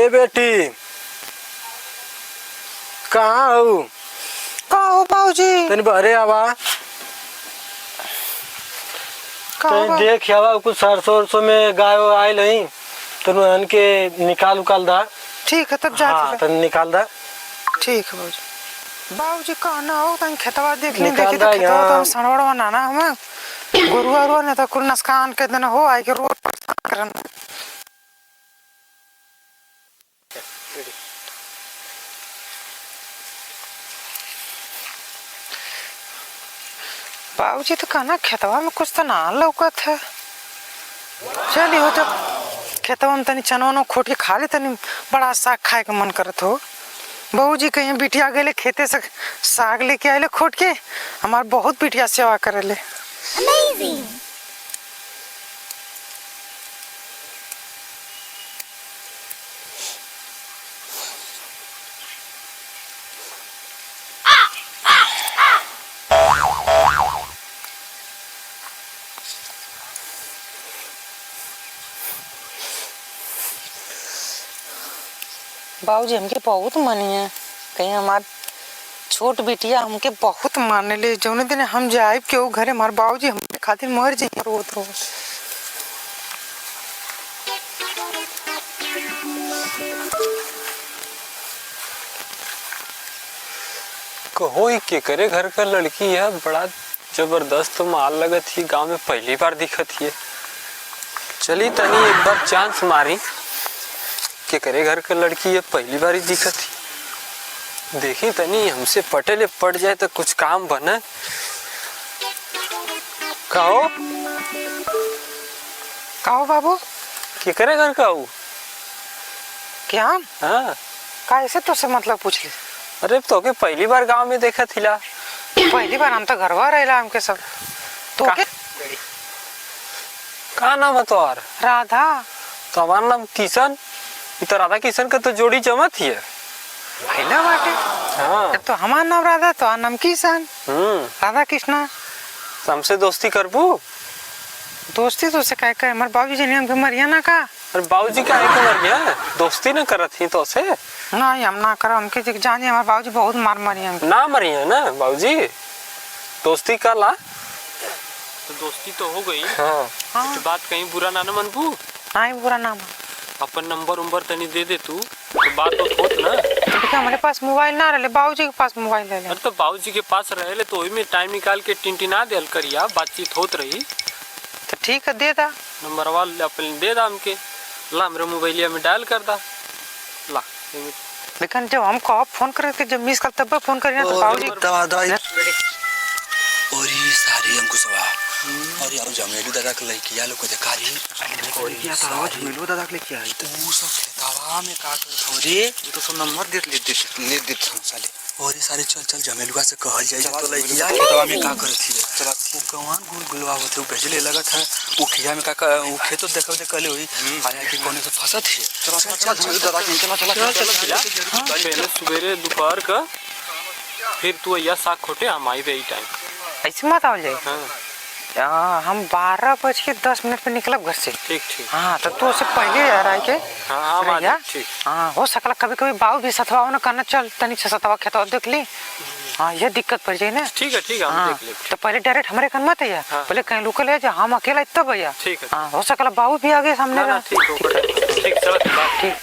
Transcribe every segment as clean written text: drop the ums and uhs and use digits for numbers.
ए बेटी कहाँ हो? कहाँ हो बाबूजी? तनी बहरे आवा। तनी देख आवा कुछ सरसों उरसों में गाय आयल है तनु हन के निकाल उकाल दा। ठीक है तब जाते। हाँ तनी निकाल दा। ठीक है बाबूजी। बाबूजी कहाँ ना हो तनी खेतवा देख ले। निकाल देखी दा तो खेतवा यहाँ। तो सनवड़वा नाना हमें गुरुवार ने तो कुल नस्कान के दिन हो आए के रोड पर करना। बाबूजी तो कहना खेतवा में कुछ तो ना लौकत है। चली हो जब खेतवा में तनी चनवनो खोट के खा ले तनी बड़ा साग खाए के मन करत हो। बाबूजी कहीं बिटिया गए खेते से साग लेके आए खोट के। हमार बहुत बिटिया सेवा करे ले। बाबूजी हमके बहुत मानी है। कहीं हमार छोट बिटिया हमके बहुत माने ले। जौने दिन हम जाए के वो घरे हमार बाबूजी हमके खातिर मर जाए रोत रो। कहो के करे घर का लड़की है बड़ा जबरदस्त माल लगत ही। गांव में पहली बार दिखत ही। चली तनी एक बार चांस मारी के करे घर का लड़की है पहली बार ही दिखत ही। देखी तनी हमसे पटेले पड़ जाए तो कुछ काम बने। कहो कहो बाबू के करे घर का हो? क्या? हाँ कैसे तो से मतलब पूछ ले? अरे तो के पहली बार गांव में देखा थिला। पहली बार हम तो घरवा रहेला हमके सब। तो के का नाम है तोहार? राधा। तो हमारा नाम किशन। तो राधा किशन का तो जोड़ी जमत ही है। पहला बाटे। हाँ तो हमारा नाम राधा तो नाम किशन। राधा कृष्णा। हमसे दोस्ती करबू? दोस्ती तो से कह कर हमारे बाबूजी ने हमके मरिया ना का। अरे बाबूजी का है मर गया दोस्ती न करत ही तो से नहीं हम ना करो हमके जाने हमारे बाबूजी बहुत मार मारी हमके। ना मरी है ना बाबूजी दोस्ती कर ला। तो दोस्ती तो हो गई। हाँ। तो बात कहीं बुरा ना मनबू? नहीं बुरा नाम। अपन नंबर उम्बर तनी दे दे तू तो बात तो होत ना। देखा हमारे पास मोबाइल ना रहे बाबूजी के पास मोबाइल ले ले। अरे तो बाबूजी के पास रहे तो वही में टाइम निकाल के टिंटिना देल करिया बातचीत होत रही। तो ठीक है दे दा नंबर वाले अपन दे दा हमके। ला मेरे मोबाइलिया में डायल कर दा। ला लेकिन जब हम कहो फोन करे के जब मिस कर तब फोन करिए तो बाबूजी और ये सारी हमको सवा और यार जमेलू दादा के लइकिया लोग को देखा रही और किया तो आवाज जमेलू दादा के लिए किया है। तो वो सब खेतावा में का करत हो रे? ये तो सब नंबर ले दे साले। और ये सारे चल चल जमेलुआ से कहल जाए तो लइकिया खेतावा में का करत थी। चला वो कौन गुल गुलवा होते वो भेजले लगत है वो खिया में का वो खेतो देखो दे कले हुई आया कि कोने से फंसत है। चला जमेलू दादा के चला पहले सवेरे दोपहर का फिर तू या साग खोटे हम आई वे टाइम ऐसे मत आओ जाए। हम 12:10 पे निकलब घर से। ठीक ठीक। हाँ तो तू उससे पहले आ के। हाँ हो सकला कभी कभी बाबू भी सतवा न करना चल तनी से सतवा खेतवा देख ली। हाँ ये दिक्कत पड़ जाए ना। ठीक है ठीक है हम देख लेते। तो पहले डायरेक्ट हमारे कन मत आइया। पहले कहीं लोकल है हम अकेला इतना भैया। ठीक है। हाँ हो सकला बाबू भी आगे सामने। ठीक ठीक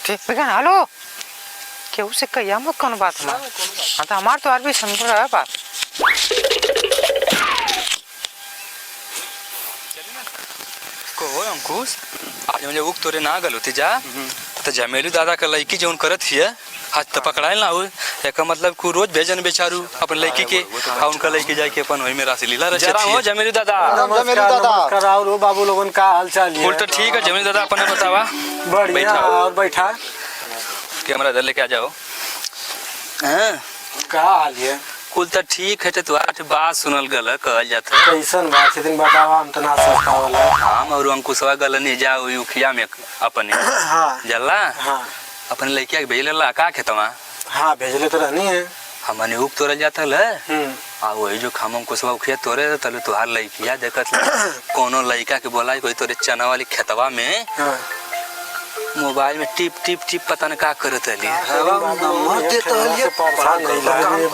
ठीक बेगन हेलो केहू से कहिया मत कौन बात ना। हाँ तो हमार तो भी समझ रहा है बात। को अंकुश आज मुझे उक तोरे ना गल होती जा तो जमेलू दादा का लड़की जो करत हिय आज तो पकड़ाए ना हो एक मतलब को रोज भेजन बेचारू अपन लड़की के आ उनका लड़की जाए के अपन वही में राशि लीला रचत जरा हो जमेलू दादा। नमस्कार और बाबू लोगन का हाल चाल है? बोल तो ठीक है जमेलू दादा अपन बतावा। बढ़िया और बैठा कैमरा इधर लेके आ जाओ। हां का हाल है? कुल तो ठीक है तो आज बात सुनल गल कहल जाता कैसन बात से दिन बतावा हम तो ना सस्ता वाला। हम और अंकुशवा गल नहीं जा उखिया में अपने। हाँ जल्ला हाँ अपन लड़किया के भेजला का खेतवा। हाँ भेजले तो रहनी है हमने उक तोड़ल जाता ल आ वही जो खामम कुसवा उखिया तोरे तले तुहार लड़किया देखत कोनो लड़का के बोला कोई तोरे चना वाली खेतवा में मोबाइल में टिप टिप टिप पता न का करत हली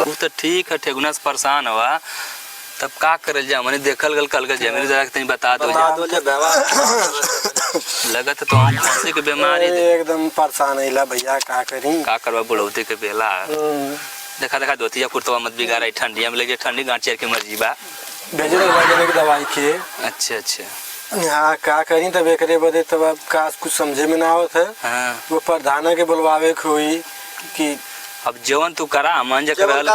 वो तो ठीक है ठेगुना से परेशान हुआ तब का करल जा मने देखल गल कल के जमीन जरा तनी बता दो लगत तो हम खांसी के बीमारी एकदम परेशान हैला भैया का करी का करवा बुढ़ौती के बेला देखा देखा दोतिया कुर्तवा मत बिगाड़ा ठंडिया में लगे ठंडी गांठ चेर के मर्जी बा भेजे के दवाई के अच्छा अच्छा हाँ का करी तब एकरे बदे तब अब का कुछ समझे में ना आवत है हाँ वो प्रधान के बुलवावे के हुई कि अब जवन तू करा मन जे करल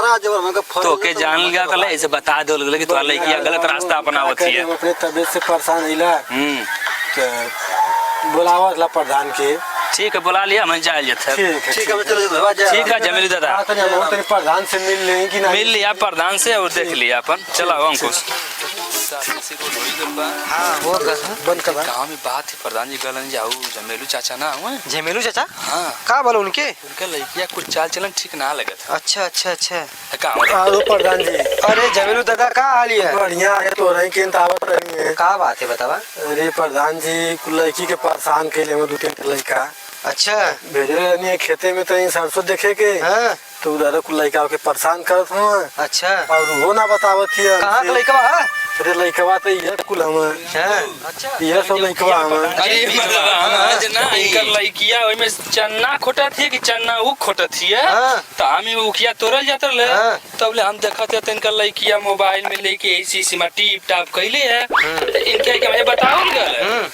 तो के जान लिया कल ऐसे बता दो कि तोरा लड़किया गलत रास्ता अपनावत है हम अपने तबीयत से परेशान हैला तो बुलावत ला प्रधान के ठीक है बुला लिया मैं जाए जथे ठीक है जमीली दादा हम प्रधान से मिल ले कि नहीं मिल लिया प्रधान से और देख लिया अपन चला अंकुश हाँ वो बंद कर गाँव में बात है प्रधान जी गलन जाऊ जमेलू चाचा ना हुए झमेलू चाचा हाँ का बोलो उनके उनका लड़किया कुछ चाल चलन ठीक ना लगत अच्छा अच्छा अच्छा आओ प्रधान जी अरे झमेलू दादा का हाल है बढ़िया है तो रही के तावत रही है का बात है बतावा अरे प्रधान जी लड़की के परेशान के लिए दो तीन लड़का अच्छा भेजे रहनी खेते में तो सरसों देखे के हाँ तो उधर कुछ लड़का के परेशान करत हूँ अच्छा और वो ना बतावत थी कहाँ का लड़का है अरे लड़कवा तो ये कुल हम अच्छा ये सब लड़कवा हम अरे मतलब ना इनकर लड़किया ओइ में चन्ना खोटा थी कि चन्ना उ खोटा थी तो हम उखिया तोड़ल जात रहे तब ले हम देखत है इनकर लड़किया मोबाइल में लेके ऐसी सीमा टीप टाप कइले है तो इनके के मैं बताओ गल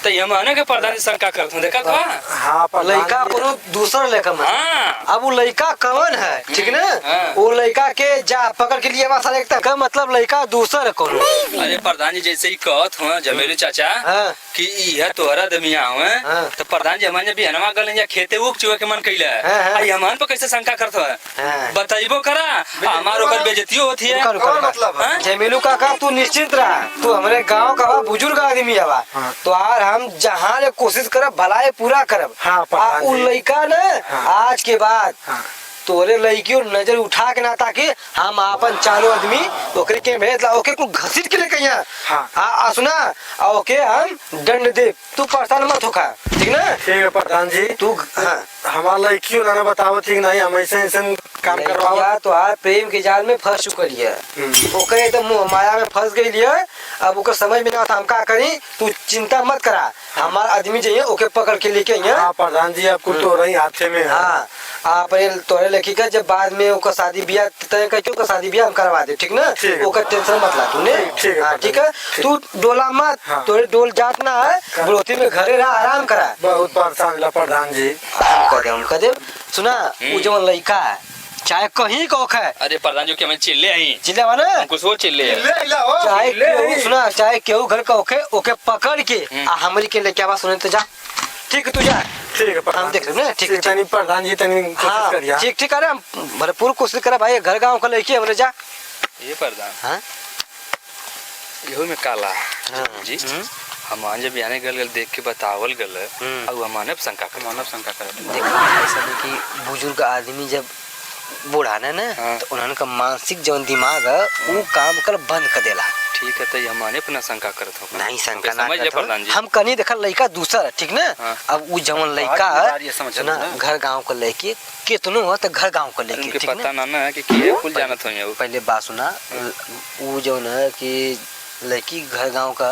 तो हम आने के प्रधान जी शंका करत हूं देखत बा हाँ लड़का कोनो दूसरा लड़का में हां अब वो लड़का कौन है ठीक ना हाँ। वो लड़का के जा पकड़ के लिए बस एक का मतलब लड़का दूसरा कौन अरे प्रधान जी जैसे ही कहत हूं जमेलू चाचा हाँ कि यह तोहरा दमिया हुए हाँ। तो प्रधान जी हमारे भी हनवा गल या खेते उग चुके के मन कइला हाँ, हाँ। आई हमान पर कैसे शंका करत है हाँ। बताइबो करा हमार ओकर बेइज्जतियो होती है मतलब हाँ? जमीलू काका तू निश्चिंत रहा तू हमारे गांव का बुजुर्ग आदमी है तो यार हम जहाँ ले कोशिश करब भलाई पूरा करब हाँ, प्रधान उ जी। लड़का न आज के बाद तोरे लड़की नजर उठा के ना ताकि हम अपन चारों आदमी ओकरे के भेज ला ओके को घसीट के लेके यहाँ हाँ। आ सुना आ ओके हम दंड दे तू परेशान मत होखा ठीक ना ठीक है प्रधान जी तू हाँ हमारा लड़की ना बतावत थी नहीं हम ऐसे ऐसे काम करवाओ लड़किया तो यार प्रेम के जाल में फंस चुकल है ओकरे तो मोह माया में फंस गई है अब ओकर समझ में ना आता हम का करी तू चिंता मत करा हमारा आदमी चाहिए ओके पकड़ के लेके यहाँ हाँ प्रधान जी आपको तो रही हाथे में है। हाँ आप तोरे लड़की का जब बाद में ओकर शादी ब्याह तय करके ओकर शादी ब्याह हम करवा दे ठीक ना ठीक है। ओकर टेंशन मत ला तूने ठीक है, हाँ ठीक है तू डोला मत हाँ। तोरे डोल जात ना है बुढ़ोती में घरे रहा आराम करा बहुत परेशान ला प्रधान जी हम कदम सुना वो जो लड़का है चाहे कहीं का है अरे प्रधान जी के मैं चिल्ले आई चिल्ला वाला कुछ वो चिल्ले है चाहे केहू सुना चाहे केहू घर का ओके ओके पकड़ के आ हमरी के लेके आवा सुने तो जा ठीक है तू जा ठीक है हम देख रहे हैं ठीक है तनी प्रधान जी तनी कोशिश हाँ करिया ठीक ठीक अरे हम भरपूर कोशिश करा भाई घर गाँव का लेके हमरे जा ये प्रधान हाँ यहू में काला हाँ। जी हम आने भी आने गल देख के बतावल गल अब हमाने शंका कर देखो ऐसा है कि बुजुर्ग आदमी जब बूढ़ा ना हाँ। तो उन्होंने का मानसिक जो दिमाग है वो काम कर बंद कर देला ठीक है तो हमाने अपना शंका करत हो नहीं शंका ना समझ ले करत हो। प्रधान जी हम कनी देखा लड़का दूसरा है, ठीक ना हाँ। अब वो जवन लड़का ये समझ ना घर गांव को लेके कितनो हो तो घर गांव को लेके उनके ठीक पता ना ना कि कुल जानत हो पहले बात सुना वो जो ना कि लड़की घर गांव का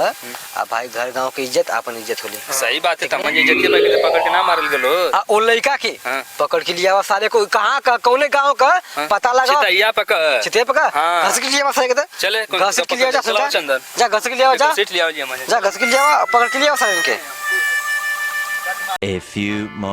आ भाई घर गांव के इज्जत अपन इज्जत होली सही बात है तमन इज्जत के पकड़ पकड़ के ना मारल गलो आ ओ लड़का के हाँ। पकड़ के लिया साले को कहाँ का कौने गांव का हाँ। पता लगा चितैया पकड़ चिते पका हाँ। घस के लिया साले के चले घस के लिया जा चलाओ चंदन जा घस के लिया जा सीट लिया जी हमारे जा घस के लिया पकड़ के लिया साले के A few moments